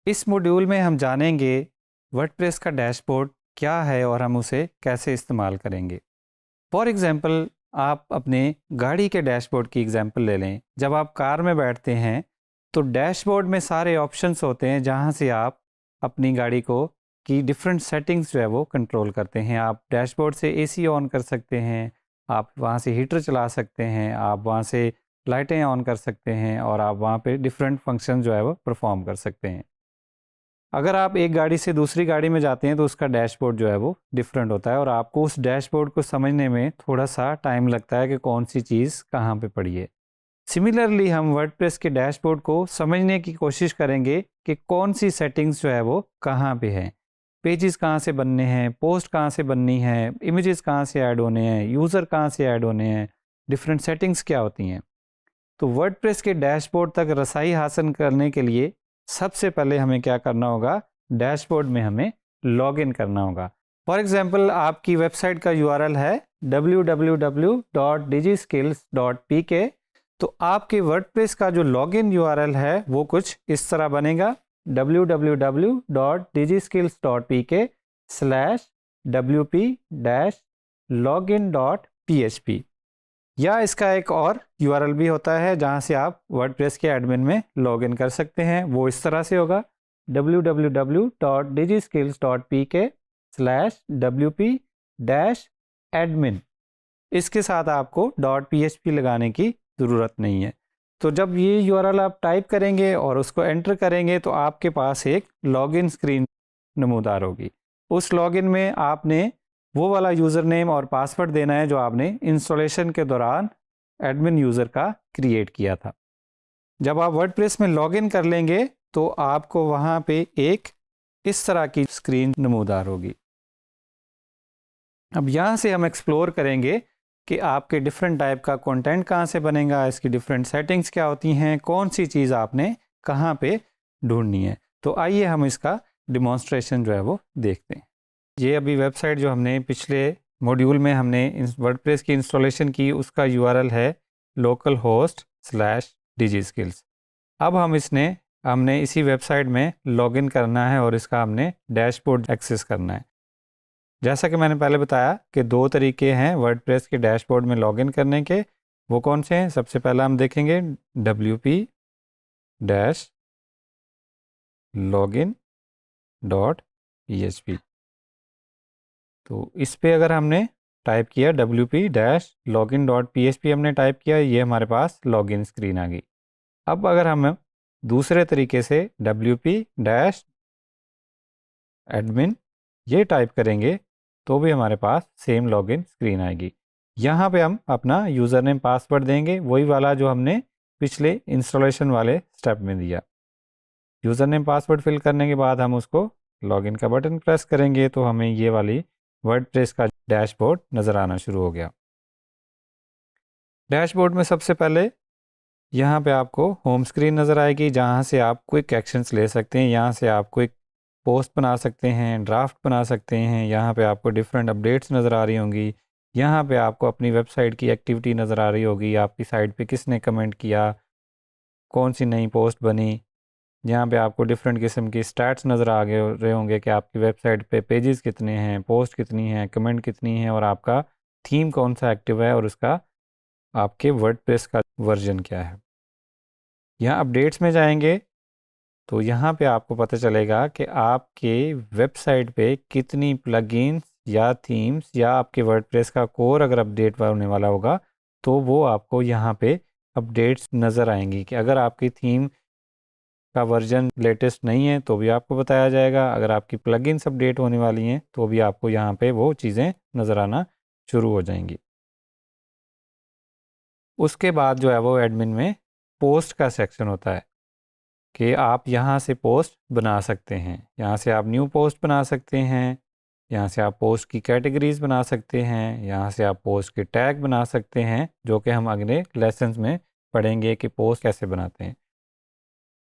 इस मॉड्यूल में हम जानेंगे वर्डप्रेस का डैशबोर्ड क्या है और हम उसे कैसे इस्तेमाल करेंगे। फॉर एग्ज़ाम्पल, आप अपने गाड़ी के डैशबोर्ड की एग्ज़ाम्पल ले लें। जब आप कार में बैठते हैं तो डैशबोर्ड में सारे ऑप्शंस होते हैं जहां से आप अपनी गाड़ी को की डिफरेंट सेटिंग्स जो है वो कंट्रोल करते हैं। आप डैशबोर्ड से एसी ऑन कर सकते हैं, आप वहां से हीटर चला सकते हैं, आप वहां से लाइटें ऑन कर सकते हैं और आप वहां पे डिफरेंट फंक्शन जो है वो परफॉर्म कर सकते हैं। अगर आप एक गाड़ी से दूसरी गाड़ी में जाते हैं तो उसका डैशबोर्ड जो है वो डिफरेंट होता है और आपको उस डैशबोर्ड को समझने में थोड़ा सा टाइम लगता है कि कौन सी चीज़ कहाँ पे पड़ी है। सिमिलरली हम वर्डप्रेस के डैशबोर्ड को समझने की कोशिश करेंगे कि कौन सी सेटिंग्स जो है वो कहाँ पे है, पेजेस कहाँ से बनने हैं, पोस्ट कहाँ से बननी है, इमेजेस कहाँ से ऐड होने हैं, यूज़र कहाँ से ऐड होने हैं, डिफरेंट सेटिंग्स क्या होती हैं। तो वर्डप्रेस के डैशबोर्ड तक रसाई हासिल करने के लिए सबसे पहले हमें क्या करना होगा, डैशबोर्ड में हमें लॉगिन करना होगा। फॉर एग्जांपल, आपकी वेबसाइट का यूआरएल है www.digiskills.pk। तो आपके वर्डप्रेस का जो लॉगिन यूआरएल है वो कुछ इस तरह बनेगा www.digiskills.pk/wp-login.php। या इसका एक और यूआरएल भी होता है जहां से आप वर्डप्रेस के एडमिन में लॉगिन कर सकते हैं। वो इस तरह से होगा www.digiskills.pk/wp-admin। इसके साथ आपको .php लगाने की ज़रूरत नहीं है। तो जब ये यूआरएल आप टाइप करेंगे और उसको एंटर करेंगे तो आपके पास एक लॉगिन स्क्रीन नमूदार होगी। उस लॉगिन में आपने वो वाला यूज़र नेम और पासवर्ड देना है जो आपने इंस्टॉलेशन के दौरान एडमिन यूज़र का क्रिएट किया था। जब आप वर्डप्रेस में लॉगिन कर लेंगे तो आपको वहाँ पे एक इस तरह की स्क्रीन नमूदार होगी। अब यहाँ से हम एक्सप्लोर करेंगे कि आपके डिफरेंट टाइप का कंटेंट कहाँ से बनेगा, इसकी डिफरेंट सेटिंग्स क्या होती हैं, कौन सी चीज़ आपने कहाँ पे ढूंढनी है। तो आइए हम इसका डिमॉन्स्ट्रेशन जो है वो देखते हैं। ये अभी वेबसाइट जो हमने पिछले मॉड्यूल में हमने वर्डप्रेस की इंस्टॉलेशन की उसका यूआरएल है localhost/digiskills। अब हमने इसी वेबसाइट में लॉगिन करना है और इसका हमने डैशबोर्ड एक्सेस करना है। जैसा कि मैंने पहले बताया कि दो तरीके हैं वर्डप्रेस के डैशबोर्ड में लॉगिन करने के। वो कौन से हैं? सबसे पहला हम देखेंगे wp-login.php। तो इस पे अगर हमने टाइप किया wp-login.php हमने टाइप किया, ये हमारे पास लॉगिन स्क्रीन आ गई। अब अगर हम दूसरे तरीके से wp-admin ये टाइप करेंगे तो भी हमारे पास सेम लॉगिन स्क्रीन आएगी। यहाँ पे हम अपना यूज़र नेम पासवर्ड देंगे, वही वाला जो हमने पिछले इंस्टॉलेशन वाले स्टेप में दिया। यूज़र नेम पासवर्ड फिल करने के बाद हम उसको लॉगिन का बटन प्रेस करेंगे तो हमें ये वाली वर्डप्रेस का डैशबोर्ड नज़र आना शुरू हो गया। डैशबोर्ड में सबसे पहले यहाँ पे आपको होम स्क्रीन नज़र आएगी जहाँ से आप क्विक एक्शंस ले सकते हैं। यहाँ से आप क्विक पोस्ट बना सकते हैं, ड्राफ्ट बना सकते हैं। यहाँ पे आपको डिफरेंट अपडेट्स नज़र आ रही होंगी। यहाँ पे आपको अपनी वेबसाइट की एक्टिविटी नज़र आ रही होगी, आपकी साइट पे किसने कमेंट किया, कौन सी नई पोस्ट बनी। यहाँ पे आपको डिफरेंट किस्म की स्टैट्स नज़र आ गए रहे होंगे कि आपकी वेबसाइट पे पेजेस कितने हैं, पोस्ट कितनी हैं, कमेंट कितनी हैं और आपका थीम कौन सा एक्टिव है और उसका आपके वर्डप्रेस का वर्जन क्या है। यहाँ अपडेट्स में जाएंगे तो यहाँ पे आपको पता चलेगा कि आपके वेबसाइट पे कितनी प्लगइन्स या थीम्स या आपके वर्डप्रेस का कोर अगर अपडेट होने वाला होगा तो वो आपको यहाँ पे अपडेट्स नज़र आएंगी कि अगर आपकी थीम का वर्जन लेटेस्ट नहीं है तो भी आपको बताया जाएगा, अगर आपकी प्लगइन्स अपडेट होने वाली हैं तो भी आपको यहाँ पे वो चीज़ें नज़र आना शुरू हो जाएंगी। उसके बाद जो है वो एडमिन में पोस्ट का सेक्शन होता है कि आप यहाँ से पोस्ट बना सकते हैं। यहाँ से आप न्यू पोस्ट बना सकते हैं, यहाँ से आप पोस्ट की कैटेगरीज बना सकते हैं, यहाँ से आप पोस्ट के टैग बना सकते हैं जो कि हम अगले लेसन्स में पढ़ेंगे कि पोस्ट कैसे बनाते हैं।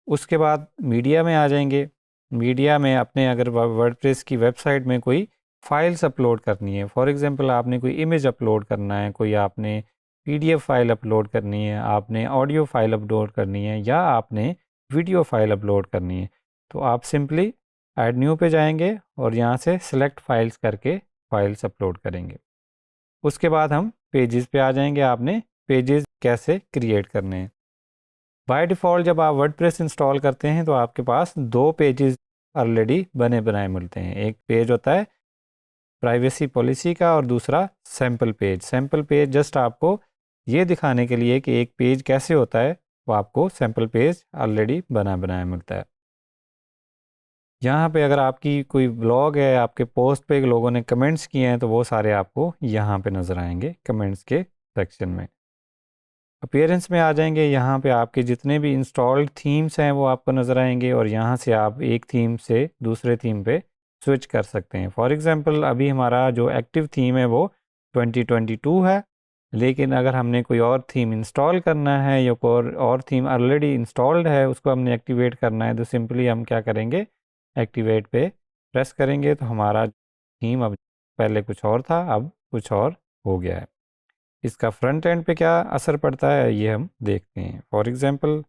उसके बाद मीडिया में आ जाएंगे। मीडिया में अपने अगर वर्डप्रेस की वेबसाइट में कोई फाइल्स अपलोड करनी है, फॉर एग्जांपल आपने कोई इमेज अपलोड करना है, कोई आपने पीडीएफ फाइल अपलोड करनी है, आपने ऑडियो फाइल अपलोड करनी है या आपने वीडियो फाइल अपलोड करनी है, तो आप सिंपली ऐड न्यू पे जाएंगे और यहाँ से सिलेक्ट फाइल्स करके फाइल्स अपलोड करेंगे। उसके बाद हम पेजेस पे आ जाएंगे। आपने पेजेस कैसे क्रिएट करने हैं। बाय डिफ़ॉल्ट जब आप वर्डप्रेस इंस्टॉल करते हैं तो आपके पास दो पेजेस ऑलरेडी बने बनाए मिलते हैं। एक पेज होता है प्राइवेसी पॉलिसी का और दूसरा sample page. Sample page just आपको ये दिखाने के लिए कि एक पेज कैसे होता है, वो आपको सैम्पल पेज ऑलरेडी बना बनाया मिलता है। यहाँ पे अगर आपकी कोई ब्लॉग है, आपके पोस्ट पे लोगों ने कमेंट्स किए हैं, तो वो सारे आपको यहाँ पे नज़र आएंगे कमेंट्स के सेक्शन में। अपीयरेंस में आ जाएंगे, यहाँ पे आपके जितने भी इंस्टॉल्ड थीम्स हैं वो आपको नज़र आएंगे और यहाँ से आप एक थीम से दूसरे थीम पे स्विच कर सकते हैं। फॉर एग्ज़ाम्पल अभी हमारा जो एक्टिव थीम है वो 2022 है, लेकिन अगर हमने कोई और थीम इंस्टॉल करना है या कोई और थीम ऑलरेडी इंस्टॉल्ड है उसको हमने एक्टिवेट करना है, तो सिंपली हम क्या करेंगे, एक्टिवेट पे प्रेस करेंगे तो हमारा थीम अब पहले कुछ और था, अब कुछ और हो गया है। इसका फ्रंट एंड पे क्या असर पड़ता है ये हम देखते हैं। फॉर एग्ज़ाम्पल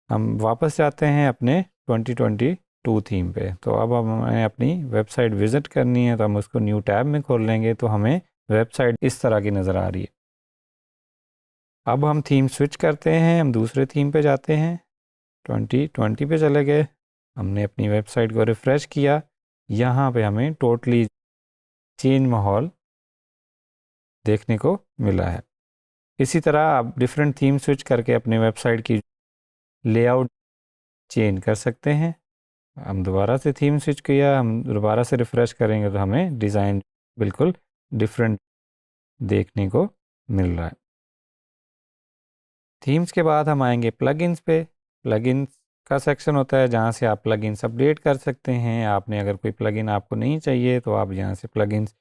हम वापस जाते हैं अपने 2022 थीम पे। तो अब हमें अपनी वेबसाइट विज़िट करनी है, तो हम उसको न्यू टैब में खोल लेंगे तो हमें वेबसाइट इस तरह की नज़र आ रही है। अब हम थीम स्विच करते हैं, हम दूसरे थीम पे जाते हैं, 2020 पे चले गए, हमने अपनी वेबसाइट को रिफ़्रेश किया, यहाँ पे हमें टोटली चेंज माहौल देखने को मिला है। इसी तरह आप डिफरेंट थीम स्विच करके अपने वेबसाइट की लेआउट चेंज कर सकते हैं। हम दोबारा से थीम स्विच किया, हम दोबारा से रिफ़्रेश करेंगे तो हमें डिज़ाइन बिल्कुल डिफरेंट देखने को मिल रहा है। थीम्स के बाद हम आएंगे प्लगइन्स पे। प्लगइन्स का सेक्शन होता है जहाँ से आप प्लगइन्स अपडेट कर सकते हैं। आपने अगर कोई प्लगइन आपको नहीं चाहिए तो आप यहाँ से प्लगइन्स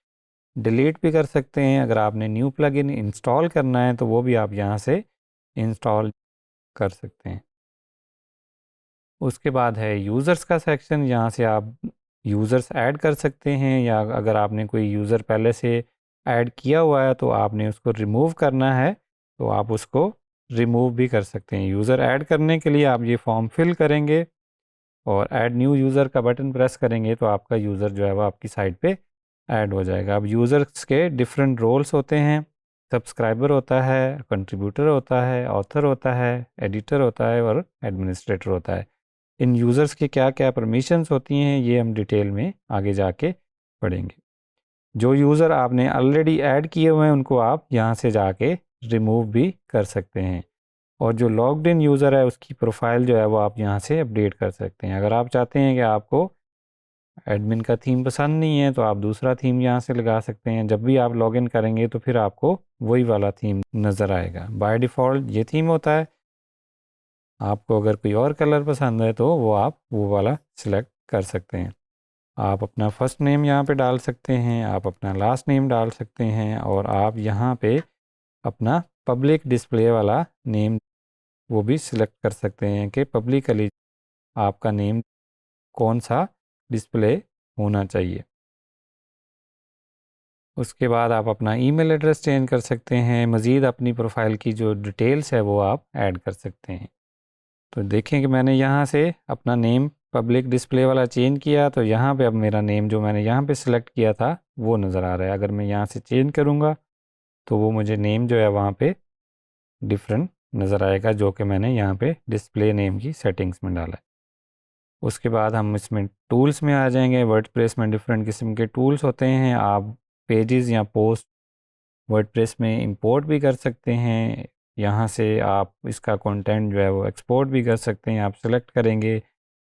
डिलीट भी कर सकते हैं। अगर आपने न्यू प्लगइन इंस्टॉल करना है तो वो भी आप यहाँ से इंस्टॉल कर सकते हैं। उसके बाद है यूज़र्स का सेक्शन, यहाँ से आप यूज़र्स ऐड कर सकते हैं, या अगर आपने कोई यूज़र पहले से ऐड किया हुआ है तो आपने उसको रिमूव करना है तो आप उसको रिमूव भी कर सकते हैं। यूज़र ऐड करने के लिए आप ये फॉर्म फिल करेंगे और ऐड न्यू यूज़र का बटन प्रेस करेंगे तो आपका यूज़र जो है वो आपकी साइट पे ऐड हो जाएगा। अब यूज़र्स के डिफरेंट रोल्स होते हैं, सब्सक्राइबर होता है, कंट्रीब्यूटर होता है, ऑथर होता है, एडिटर होता है और एडमिनिस्ट्रेटर होता है। इन यूज़र्स की क्या क्या परमिशंस होती हैं ये हम डिटेल में आगे जाके पढ़ेंगे। जो यूज़र आपने ऑलरेडी ऐड किए हुए हैं उनको आप यहाँ से जाके रिमूव भी कर सकते हैं, और जो लॉग्ड इन यूज़र है उसकी प्रोफाइल जो है वो आप यहाँ से अपडेट कर सकते हैं। अगर आप चाहते हैं कि आपको एडमिन का थीम पसंद नहीं है तो आप दूसरा थीम यहाँ से लगा सकते हैं। जब भी आप लॉगिन करेंगे तो फिर आपको वही वाला थीम नज़र आएगा। बाय डिफ़ॉल्ट ये थीम होता है। आपको अगर कोई और कलर पसंद है तो वो आप वो वाला सिलेक्ट कर सकते हैं। आप अपना फर्स्ट नेम यहाँ पे डाल सकते हैं, आप अपना लास्ट नेम डाल सकते हैं, और आप यहाँ पे अपना पब्लिक डिस्प्ले वाला नेम वो भी सिलेक्ट कर सकते हैं कि पब्लिकली आपका नेम कौन सा डिस्प्ले होना चाहिए। उसके बाद आप अपना ईमेल एड्रेस चेंज कर सकते हैं। मज़ीद अपनी प्रोफाइल की जो डिटेल्स है वो आप ऐड कर सकते हैं। तो देखें कि मैंने यहाँ से अपना नेम पब्लिक डिस्प्ले वाला चेंज किया, तो यहाँ पे अब मेरा नेम जो मैंने यहाँ पे सिलेक्ट किया था वो नज़र आ रहा है। अगर मैं यहाँ से चेंज करूँगा तो वो मुझे नेम जो है वहाँ पे डिफरेंट नज़र आएगा, जो कि मैंने यहाँ पे डिस्प्ले नेम की सेटिंग्स में डाला है। उसके बाद हम इसमें टूल्स में आ जाएंगे। वर्डप्रेस में डिफरेंट किस्म के टूल्स होते हैं। आप पेजेस या पोस्ट वर्डप्रेस में इंपोर्ट भी कर सकते हैं। यहाँ से आप इसका कंटेंट जो है वो एक्सपोर्ट भी कर सकते हैं। आप सेलेक्ट करेंगे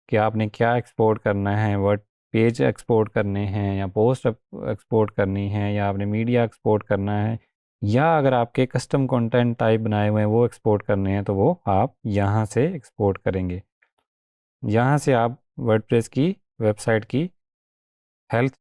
कि आपने क्या एक्सपोर्ट करना है, वर्ड पेज एक्सपोर्ट करने हैं या पोस्ट एक्सपोर्ट करनी है, या आपने मीडिया एक्सपोर्ट करना है, या अगर आपके कस्टम कंटेंट टाइप बनाए हुए हैं वो एक्सपोर्ट करने हैं तो वो आप यहाँ से एक्सपोर्ट करेंगे। यहाँ से आप वर्डप्रेस की वेबसाइट की हेल्थ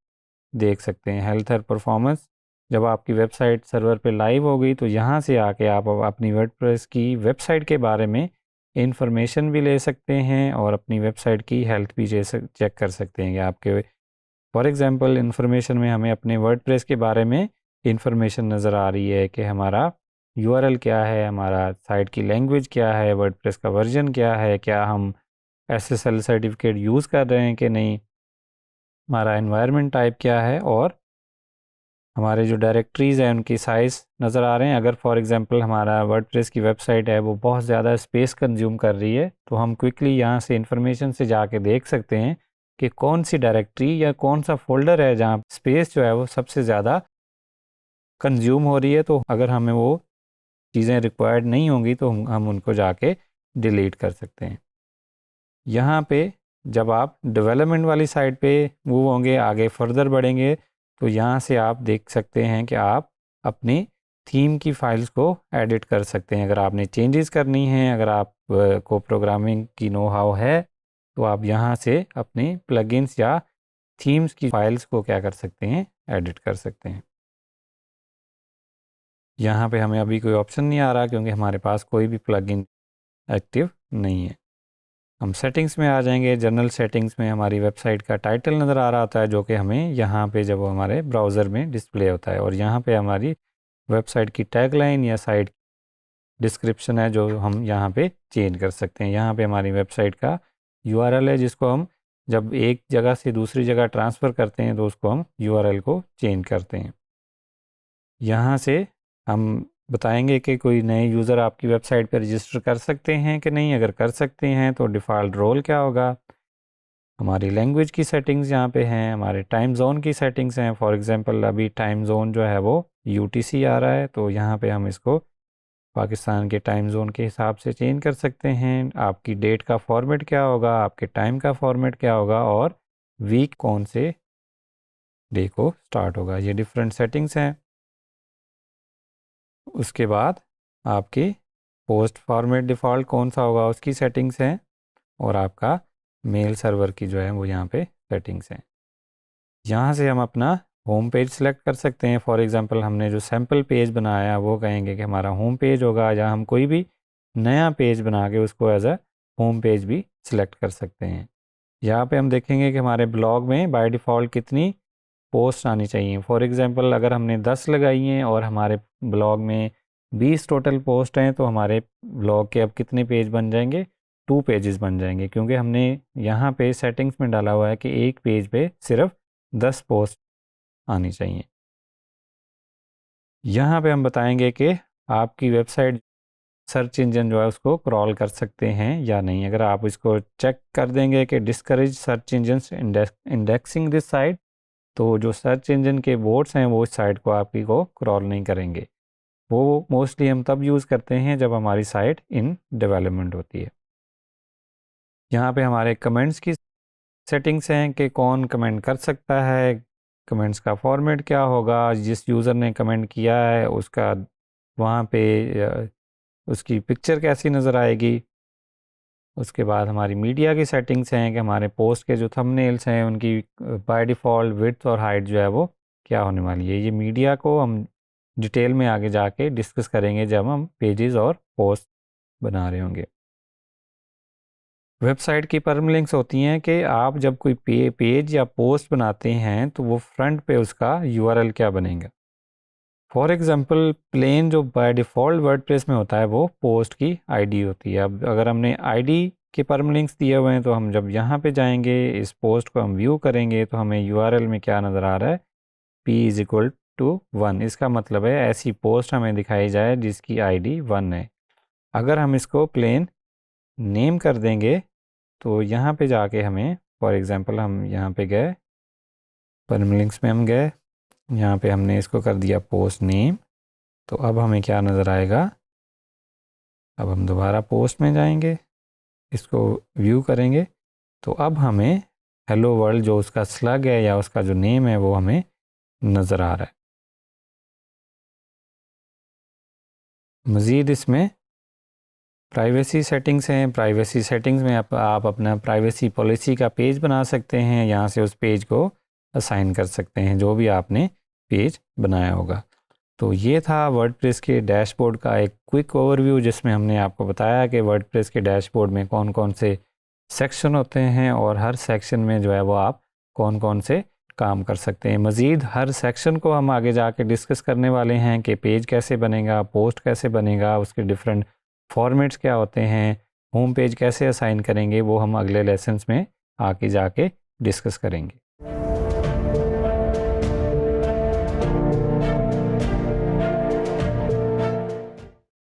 देख सकते हैं, हेल्थ और परफॉर्मेंस। जब आपकी वेबसाइट सर्वर पे लाइव हो गई तो यहाँ से आके आप अपनी वर्डप्रेस की वेबसाइट के बारे में इंफॉर्मेशन भी ले सकते हैं और अपनी वेबसाइट की हेल्थ भी चेक कर सकते हैं कि आपके फॉर एग्ज़ाम्पल इंफॉर्मेशन में हमें अपने वर्डप्रेस के बारे में इंफॉर्मेशन नज़र आ रही है कि हमारा यूआरएल क्या है, हमारा साइट की लैंग्वेज क्या है, वर्डप्रेस का वर्जन क्या है, क्या हम SSL सर्टिफिकेट यूज़ कर रहे हैं कि नहीं, हमारा एनवायरनमेंट टाइप क्या है, और हमारे जो डायरेक्टरीज़ हैं उनकी साइज़ नज़र आ रहे हैं। अगर फॉर एग्ज़ाम्पल हमारा वर्डप्रेस की वेबसाइट है वो बहुत ज़्यादा स्पेस कंज्यूम कर रही है, तो हम क्विकली यहाँ से इंफॉर्मेशन से जाके देख सकते हैं कि कौन सी डायरेक्टरी या कौन सा फोल्डर है जहाँ स्पेस जो है वो सबसे ज़्यादा कंज्यूम हो रही है। तो अगर हमें वो चीज़ें रिक्वायर्ड नहीं होंगी तो हम उनको जाके डिलीट कर सकते हैं। यहाँ पे जब आप डेवलपमेंट वाली साइड पे मूव होंगे, आगे फर्दर बढ़ेंगे, तो यहाँ से आप देख सकते हैं कि आप अपनी थीम की फाइल्स को एडिट कर सकते हैं। अगर आपने चेंजेस करनी हैं, अगर आप को प्रोग्रामिंग की नो हाउ है, तो आप यहाँ से अपने प्लगइन्स या थीम्स की फाइल्स को क्या कर सकते हैं, एडिट कर सकते हैं। यहाँ पे हमें अभी कोई ऑप्शन नहीं आ रहा क्योंकि हमारे पास कोई भी प्लगइन एक्टिव नहीं है। हम सेटिंग्स में आ जाएंगे। जनरल सेटिंग्स में हमारी वेबसाइट का टाइटल नज़र आ रहा होता है जो कि हमें यहाँ पे जब हमारे ब्राउज़र में डिस्प्ले होता है, और यहाँ पे हमारी वेबसाइट की टैगलाइन या साइट डिस्क्रिप्शन है जो हम यहाँ पे चेंज कर सकते हैं। यहाँ पे हमारी वेबसाइट का URL है जिसको हम जब एक जगह से दूसरी जगह ट्रांसफ़र करते हैं तो उसको हम URL को चेंज करते हैं। यहाँ से हम बताएंगे कि कोई नए यूज़र आपकी वेबसाइट पर रजिस्टर कर सकते हैं कि नहीं। अगर कर सकते हैं तो डिफ़ॉल्ट रोल क्या होगा। हमारी लैंग्वेज की सेटिंग्स यहाँ पे हैं, हमारे टाइम जोन की सेटिंग्स हैं। फॉर एग्जांपल अभी टाइम जोन जो है वो UTC आ रहा है, तो यहाँ पे हम इसको पाकिस्तान के टाइम जोन के हिसाब से चेंज कर सकते हैं। आपकी डेट का फॉर्मेट क्या होगा, आपके टाइम का फॉर्मेट क्या होगा, और वीक कौन से डे को स्टार्ट होगा, ये डिफरेंट सेटिंग्स हैं। उसके बाद आपकी पोस्ट फॉर्मेट डिफ़ॉल्ट कौन सा होगा उसकी सेटिंग्स हैं, और आपका मेल सर्वर की जो है वो यहाँ पे सेटिंग्स हैं। यहाँ से हम अपना होम पेज सेलेक्ट कर सकते हैं। फॉर एग्जांपल हमने जो सैम्पल पेज बनाया वो कहेंगे कि हमारा होम पेज होगा, या हम कोई भी नया पेज बना के उसको एज अ होम पेज भी सिलेक्ट कर सकते हैं। यहाँ पे हम देखेंगे कि हमारे ब्लॉग में बाय डिफ़ॉल्ट कितनी पोस्ट आनी चाहिए। फॉर एग्जांपल अगर हमने 10 लगाई हैं और हमारे ब्लॉग में 20 टोटल पोस्ट हैं, तो हमारे ब्लॉग के अब कितने पेज बन जाएंगे, 2 पेजेस बन जाएंगे, क्योंकि हमने यहाँ पे सेटिंग्स में डाला हुआ है कि एक पेज पे सिर्फ 10 पोस्ट आनी चाहिए। यहाँ पे हम बताएंगे कि आपकी वेबसाइट सर्च इंजन जो है उसको क्रॉल कर सकते हैं या नहीं। अगर आप इसको चेक कर देंगे कि discourage search engine indexing this site, तो जो सर्च इंजन के बोर्ड्स हैं वो इस साइट को आपकी को क्रॉल नहीं करेंगे। वो मोस्टली हम तब यूज़ करते हैं जब हमारी साइट इन डेवलपमेंट होती है। यहाँ पे हमारे कमेंट्स की सेटिंग्स हैं कि कौन कमेंट कर सकता है, कमेंट्स का फॉर्मेट क्या होगा, जिस यूज़र ने कमेंट किया है उसका वहाँ पे उसकी पिक्चर कैसी नज़र आएगी। उसके बाद हमारी मीडिया की सेटिंग्स हैं कि हमारे पोस्ट के जो थंबनेल्स हैं उनकी बाय डिफ़ॉल्ट विड्थ और हाइट जो है वो क्या होने वाली है। ये मीडिया को हम डिटेल में आगे जाके डिस्कस करेंगे जब हम पेजेस और पोस्ट बना रहे होंगे। वेबसाइट की परमलिंक्स होती हैं कि आप जब कोई पेज या पोस्ट बनाते हैं तो वो फ्रंट पे उसका URL क्या बनेगा। फॉर एग्जांपल प्लेन जो बाय डिफ़ॉल्ट वर्डप्रेस में होता है वो पोस्ट की ID होती है। अब अगर हमने ID के परमलिंक्स दिए हुए हैं तो हम जब यहाँ पे जाएंगे, इस पोस्ट को हम व्यू करेंगे तो हमें URL में क्या नज़र आ रहा है, P=1। इसका मतलब है ऐसी पोस्ट हमें दिखाई जाए जिसकी ID 1 है। अगर हम इसको प्लेन नेम कर देंगे तो यहाँ पे जाके हमें फॉर एग्जांपल हम यहाँ पे गए, परमलिंक्स में हम गए, यहाँ पे हमने इसको कर दिया पोस्ट नेम, तो अब हमें क्या नज़र आएगा। अब हम दोबारा पोस्ट में जाएंगे, इसको व्यू करेंगे, तो अब हमें हेलो वर्ल्ड जो उसका स्लग है या उसका जो नेम है वो हमें नज़र आ रहा है। मज़ीद इसमें प्राइवेसी सेटिंग्स हैं। प्राइवेसी सेटिंग्स में आप अपना प्राइवेसी पॉलिसी का पेज बना सकते हैं। यहाँ से उस पेज को असाइन कर सकते हैं जो भी आपने पेज बनाया होगा। तो ये था वर्डप्रेस के डैशबोर्ड का एक क्विक ओवरव्यू, जिसमें हमने आपको बताया कि वर्डप्रेस के डैशबोर्ड में कौन कौन से सेक्शन होते हैं और हर सेक्शन में जो है वो आप कौन कौन से काम कर सकते हैं। मज़ीद हर सेक्शन को हम आगे जाके डिस्कस करने वाले हैं कि पेज कैसे बनेगा, पोस्ट कैसे बनेगा, उसके डिफरेंट फॉर्मेट्स क्या होते हैं, होम पेज कैसे असाइन करेंगे वो हम अगले लेसन्स में आगे जाके डिस्कस करेंगे।